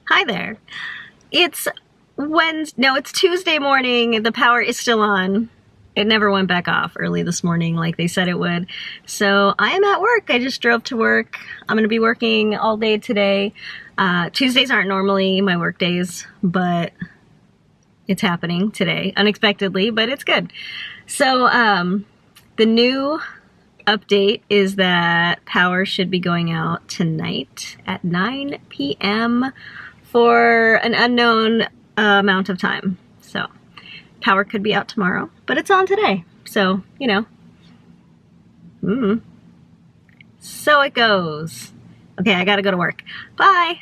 Hi there. It's it's Tuesday morning. The power is still on. It never went back off early this morning like they said it would. So I am at work. I just drove to work. I'm gonna be working all day today. Tuesdays aren't normally my work days, but it's happening today unexpectedly, but it's good. So the new update is that power should be going out tonight at 9 p.m. for an unknown amount of time. So power could be out tomorrow, but it's on today. So, you know. So it goes. Okay, I gotta go to work. Bye.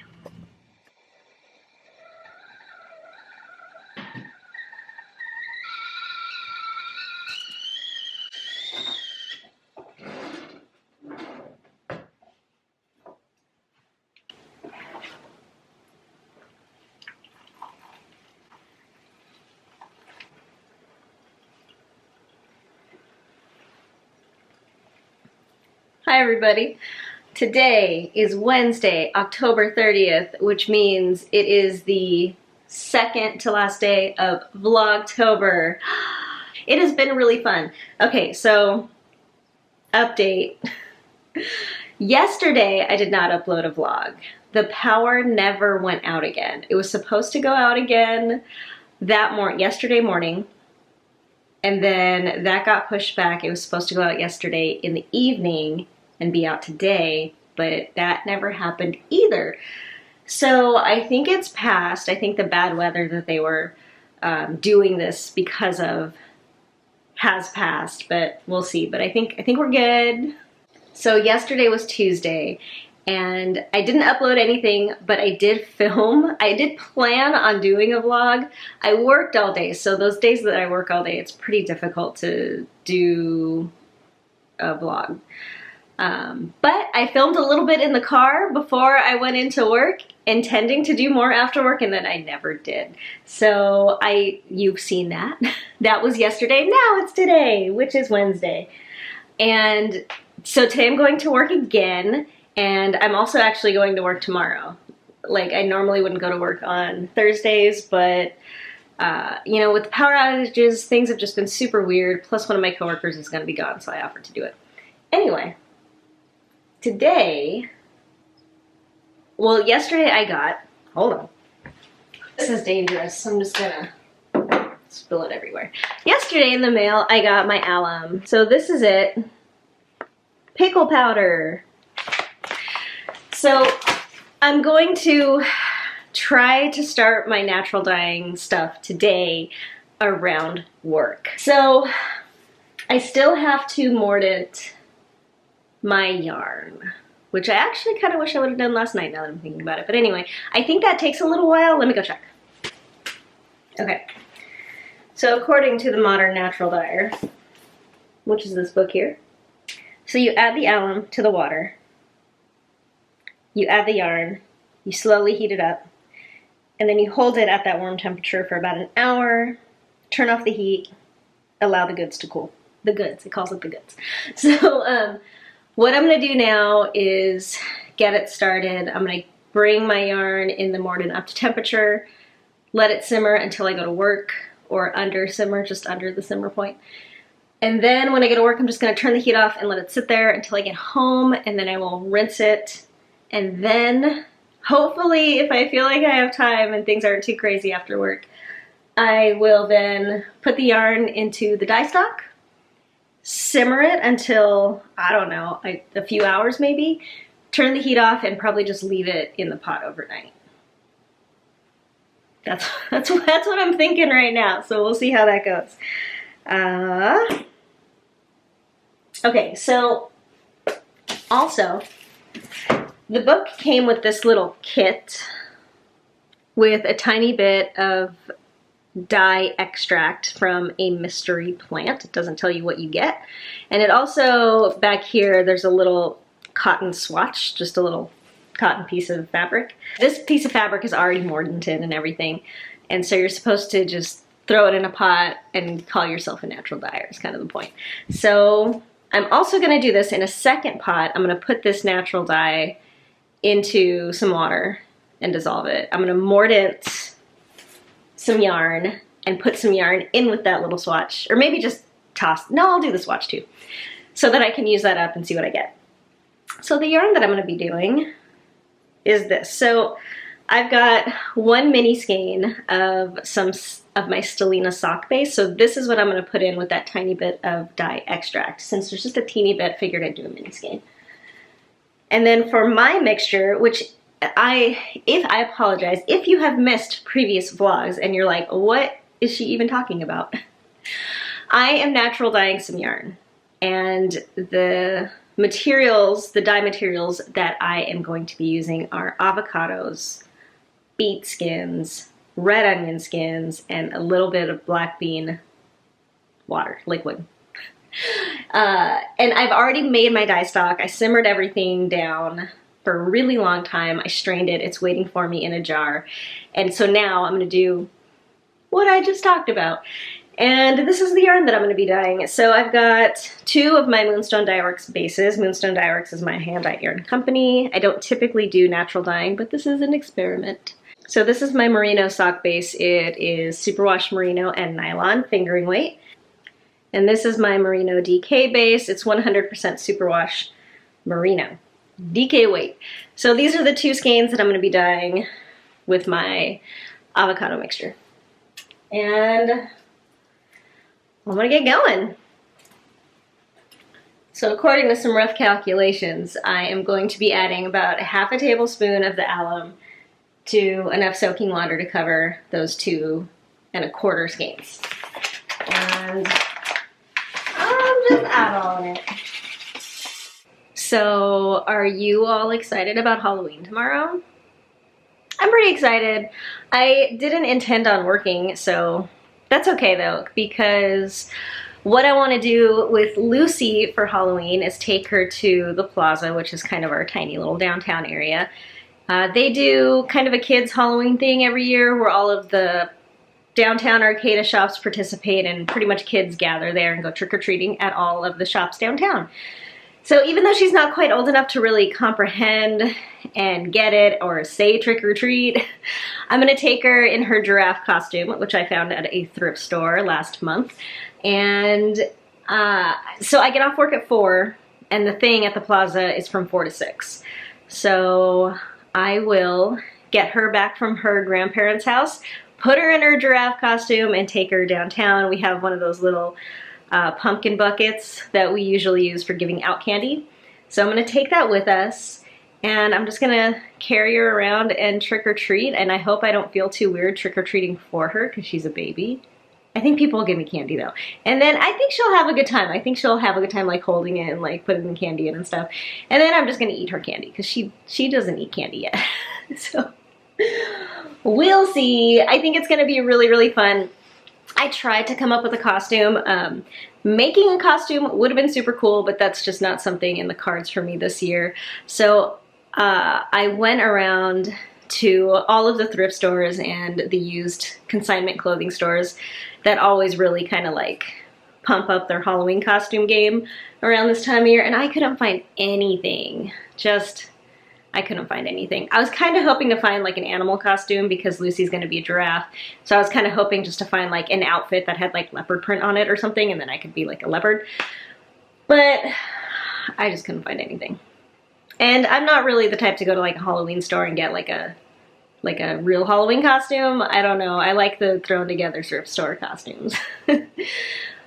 Hi everybody. Today is Wednesday, October 30th, which means it is the second to last day of Vlogtober. It has been really fun. Okay, so update. Yesterday I did not upload a vlog. The power never went out again. It was supposed to go out again yesterday morning. And then that got pushed back. It was supposed to go out yesterday in the evening and be out today, but that never happened either. So I think it's passed. I think the bad weather that they were doing this because of has passed, but we'll see. But I think we're good. So yesterday was Tuesday, and I didn't upload anything, but I did film. I did plan on doing a vlog. I worked all day, so those days that I work all day, it's pretty difficult to do a vlog. But I filmed a little bit in the car before I went into work, intending to do more after work, and then I never did. So you've seen that. That was yesterday. Now it's today, which is Wednesday. And so today I'm going to work again. And I'm also actually going to work tomorrow. Like, I normally wouldn't go to work on Thursdays, but, you know, with the power outages, things have just been super weird. Plus, one of my coworkers is going to be gone, so I offered to do it. Anyway, today, well, yesterday I got, hold on. This is dangerous. I'm just going to spill it everywhere. Yesterday in the mail, I got my alum. So this is it. Pickle powder. So I'm going to try to start my natural dyeing stuff today around work. So I still have to mordant my yarn, which I actually kind of wish I would have done last night now that I'm thinking about it. But anyway, I think that takes a little while. Let me go check. Okay. So according to the Modern Natural Dyer, which is this book here, so you add the alum to the water. You add the yarn, you slowly heat it up, and then you hold it at that warm temperature for about an hour, turn off the heat, allow the goods to cool. The goods, it calls it the goods. So what I'm gonna do now is get it started. I'm gonna bring my yarn in the mordant up to temperature, let it simmer until I go to work, or under simmer, just under the simmer point. And then when I go to work, I'm just gonna turn the heat off and let it sit there until I get home, and then I will rinse it. And then, hopefully, if I feel like I have time and things aren't too crazy after work, I will then put the yarn into the dye stock, simmer it until, I don't know, a few hours maybe, turn the heat off, and probably just leave it in the pot overnight. That's what I'm thinking right now, so we'll see how that goes. Okay, so also, the book came with this little kit with a tiny bit of dye extract from a mystery plant. It doesn't tell you what you get. And it also, back here, there's a little cotton swatch, just a little cotton piece of fabric. This piece of fabric is already mordanted and everything. And so you're supposed to just throw it in a pot and call yourself a natural dyer is kind of the point. So I'm also gonna do this in a second pot. I'm gonna put this natural dye into some water and dissolve it. I'm gonna mordant some yarn and put some yarn in with that little swatch, or maybe just toss, no, I'll do the swatch too, so that I can use that up and see what I get. So the yarn that I'm gonna be doing is this. So I've got one mini skein of some of my Stellina sock base. So this is what I'm gonna put in with that tiny bit of dye extract. Since there's just a teeny bit, figured I'd do a mini skein. And then for my mixture, which I apologize, if you have missed previous vlogs and you're like, what is she even talking about? I am natural dyeing some yarn, and the materials, the dye materials that I am going to be using are avocados, beet skins, red onion skins, and a little bit of black bean water, liquid. And I've already made my dye stock. I simmered everything down for a really long time. I strained it. It's waiting for me in a jar. And so now I'm going to do what I just talked about. And this is the yarn that I'm going to be dyeing. So I've got 2 of my Moonstone Dyeworks bases. Moonstone Dyeworks is my hand-dyed yarn company. I don't typically do natural dyeing, but this is an experiment. So this is my merino sock base. It is superwash merino and nylon fingering weight. And this is my merino DK base. It's 100% superwash merino DK weight. So these are the 2 skeins that I'm going to be dyeing with my avocado mixture. And I'm gonna get going. So according to some rough calculations, I am going to be adding about ½ tablespoon of the alum to enough soaking water to cover those 2 1/4 skeins. And I'm just eyeballing it. So are you all excited about Halloween tomorrow? I'm pretty excited. I didn't intend on working, so that's okay though, because what I want to do with Lucy for Halloween is take her to the plaza, which is kind of our tiny little downtown area. They do kind of a kids Halloween thing every year where all of the downtown Arcata shops participate, and pretty much kids gather there and go trick-or-treating at all of the shops downtown. So even though she's not quite old enough to really comprehend and get it or say trick or treat, I'm gonna take her in her giraffe costume, which I found at a thrift store last month. And so I get off work at 4, and the thing at the plaza is from 4 to 6. So I will get her back from her grandparents' house, put her in her giraffe costume, and take her downtown. We have one of those little pumpkin buckets that we usually use for giving out candy. So I'm gonna take that with us, and I'm just gonna carry her around and trick or treat, and I hope I don't feel too weird trick or treating for her because she's a baby. I think people will give me candy though. And then I think she'll have a good time. I think she'll have a good time like holding it and like putting the candy in and stuff. And then I'm just gonna eat her candy because she doesn't eat candy yet. So we'll see. I think it's gonna be really, really fun. I tried to come up with a costume. Making a costume would have been super cool, but that's just not something in the cards for me this year. So I went around to all of the thrift stores and the used consignment clothing stores that always really kind of like pump up their Halloween costume game around this time of year, and I couldn't find anything. I couldn't find anything. I was kind of hoping to find like an animal costume because Lucy's gonna be a giraffe. So I was kind of hoping just to find like an outfit that had like leopard print on it or something, and then I could be like a leopard. But I just couldn't find anything. And I'm not really the type to go to like a Halloween store and get like a real Halloween costume. I don't know. I like the thrown together thrift store costumes.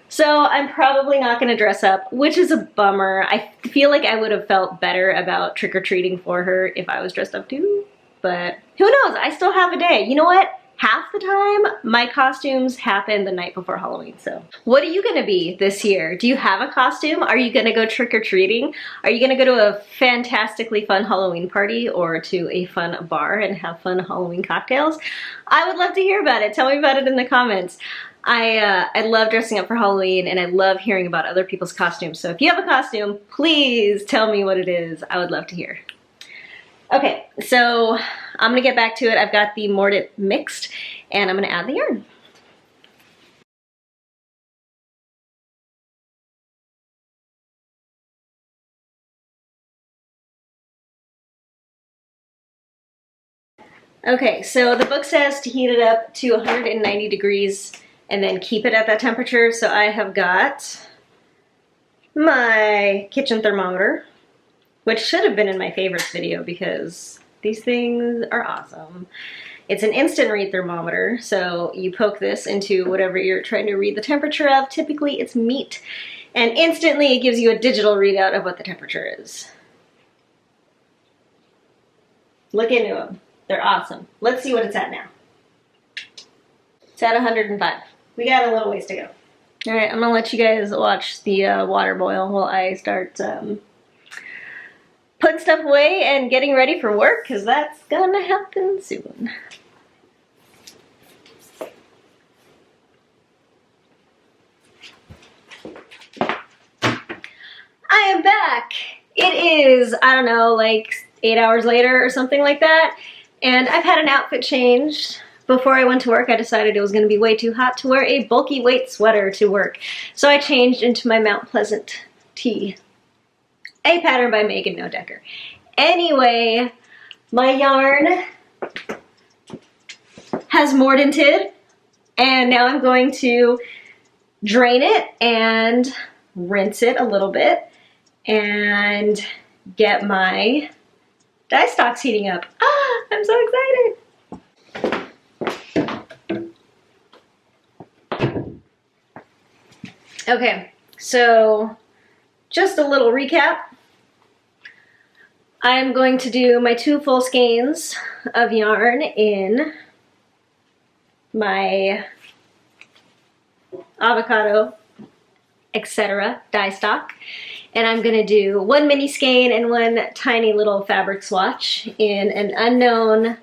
So I'm probably not going to dress up, which is a bummer. I feel like I would have felt better about trick-or-treating for her if I was dressed up too. But who knows? I still have a day. You know what? Half the time, my costumes happen the night before Halloween. So what are you going to be this year? Do you have a costume? Are you going to go trick-or-treating? Are you going to go to a fantastically fun Halloween party or to a fun bar and have fun Halloween cocktails? I would love to hear about it. Tell me about it in the comments. I love dressing up for Halloween, and I love hearing about other people's costumes. So if you have a costume, please tell me what it is. I would love to hear. Okay, so I'm gonna get back to it. I've got the mordant mixed, and I'm gonna add the yarn. Okay, so the book says to heat it up to 190 degrees and then keep it at that temperature. So I have got my kitchen thermometer, which should have been in my favorites video because these things are awesome. It's an instant read thermometer, so you poke this into whatever you're trying to read the temperature of. Typically it's meat, and instantly it gives you a digital readout of what the temperature is. Look into them. They're awesome. Let's see what it's at now. It's at 105. We got a little ways to go. All right, I'm gonna let you guys watch the water boil while I start putting stuff away and getting ready for work, because that's gonna happen soon. I am back. It is, I don't know, like 8 hours later or something like that. And I've had an outfit change. Before I went to work, I decided it was going to be way too hot to wear a bulky weight sweater to work. So I changed into my Mount Pleasant tee. A pattern by Megan No Decker. Anyway, my yarn has mordanted, and now I'm going to drain it and rinse it a little bit and get my dye stocks heating up. Ah, I'm so excited. Okay, so just a little recap. I'm going to do my 2 full skeins of yarn in my avocado, etc. dye stock. And I'm gonna do 1 mini skein and 1 tiny little fabric swatch in an unknown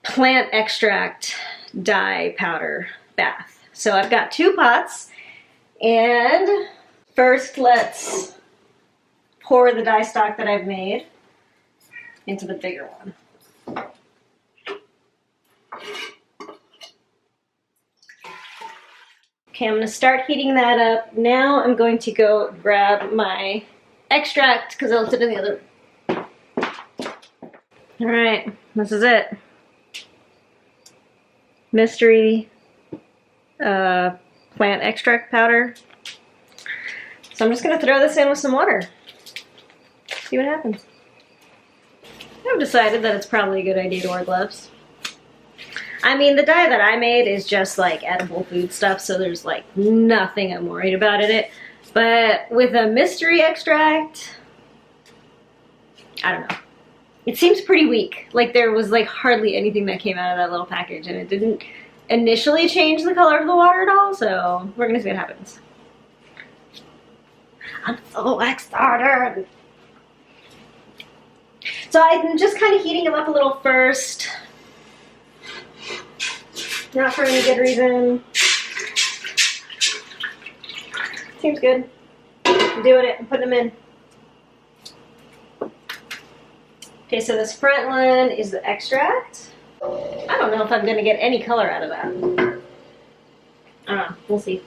plant extract dye powder bath. So I've got 2 pots, and first let's pour the dye stock that I've made into the bigger one. Okay, I'm gonna start heating that up. Now I'm going to go grab my extract because I left it in the other room. All right, this is it. Mystery plant extract powder. So I'm just gonna throw this in with some water. See what happens. I've decided that it's probably a good idea to wear gloves. I mean, the dye that I made is just like edible food stuff, so there's like nothing I'm worried about in it. But with a mystery extract, I don't know. It seems pretty weak. Like there was like hardly anything that came out of that little package, and it didn't initially change the color of the water at all, so we're gonna see what happens. I'm so excited. So I'm just kind of heating them up a little first. Not for any good reason. Seems good. I'm doing it. I'm putting them in. Okay, so this front one is the extract. I don't know if I'm going to get any color out of that. I don't know. We'll see.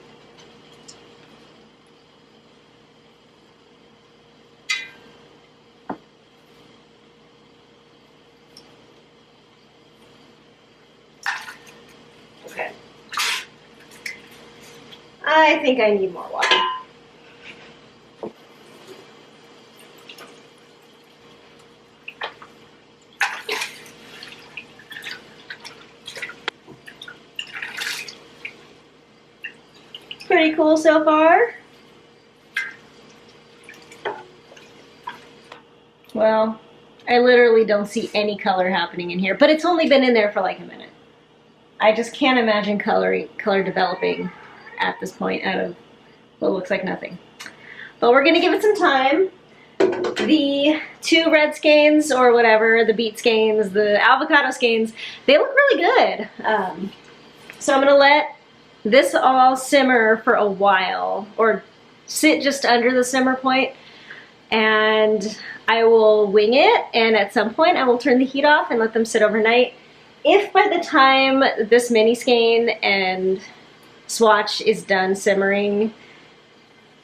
Okay. I think I need more water. Pretty cool so far. Well, I literally don't see any color happening in here, but it's only been in there for like a minute. I just can't imagine color developing at this point out of what looks like nothing. But we're gonna give it some time. The 2 red skeins or whatever, the beet skeins, the avocado skeins, they look really good. So I'm gonna let this all simmer for a while, or sit just under the simmer point, and I will wing it, and at some point I will turn the heat off and let them sit overnight. If by the time this mini skein and swatch is done simmering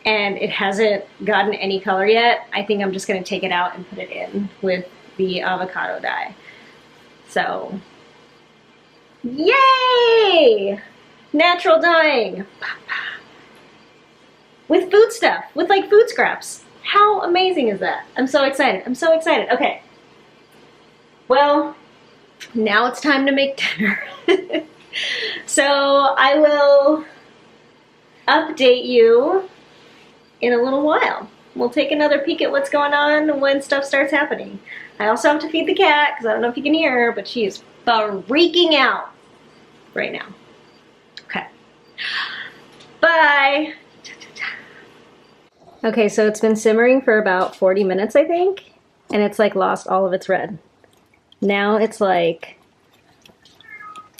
and it hasn't gotten any color yet, I think I'm just going to take it out and put it in with the avocado dye. So, yay! Natural dyeing. With food stuff, with like food scraps. How amazing is that? I'm so excited. I'm so excited. Okay. Well, now it's time to make dinner. So I will update you in a little while. We'll take another peek at what's going on when stuff starts happening. I also have to feed the cat because I don't know if you can hear her, but she is freaking out right now. Okay. Bye. Okay, so it's been simmering for about 40 minutes, I think, and it's like lost all of its red. Now it's like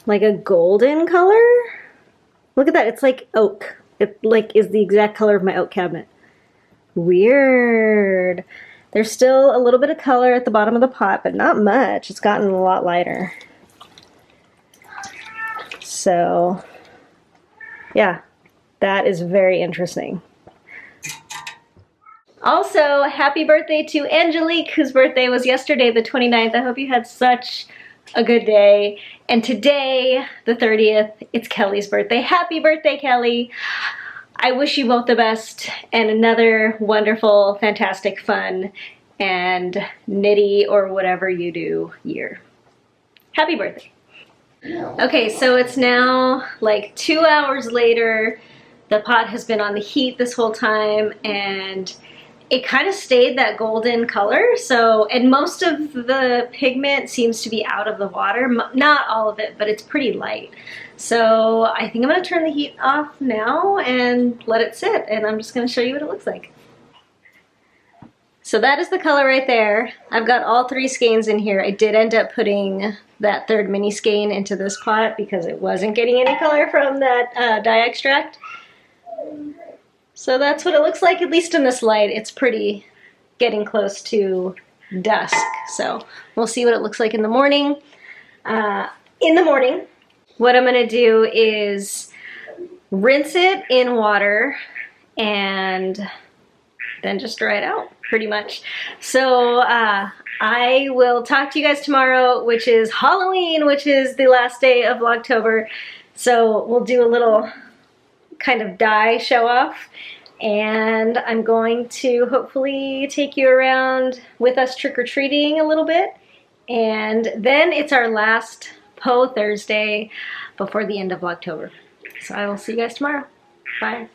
a golden color. Look at that, it's like oak. It like is the exact color of my oak cabinet. Weird. There's still a little bit of color at the bottom of the pot, but not much. It's gotten a lot lighter. So, yeah, that is very interesting. Also, happy birthday to Angelique, whose birthday was yesterday, the 29th. I hope you had such a good day. And today, the 30th, it's Kelly's birthday. Happy birthday, Kelly. I wish you both the best and another wonderful, fantastic, fun, and knitty or whatever you do year. Happy birthday. Okay, so it's now like 2 hours later. The pot has been on the heat this whole time, and it kind of stayed that golden color. So, and most of the pigment seems to be out of the water. Not all of it, but it's pretty light. So I think I'm gonna turn the heat off now and let it sit, and I'm just gonna show you what it looks like. So that is the color right there. I've got all 3 skeins in here. I did end up putting that 3rd mini skein into this pot because it wasn't getting any color from that dye extract. So that's what it looks like, at least in this light. It's pretty getting close to dusk. So we'll see what it looks like in the morning. What I'm gonna do is rinse it in water and then just dry it out, pretty much. So I will talk to you guys tomorrow, which is Halloween, which is the last day of Vlogtober. So we'll do a little kind of dye show off, and I'm going to hopefully take you around with us trick-or-treating a little bit, and then it's our last Poe Thursday before the end of Vlogtober. So I will see you guys tomorrow. Bye.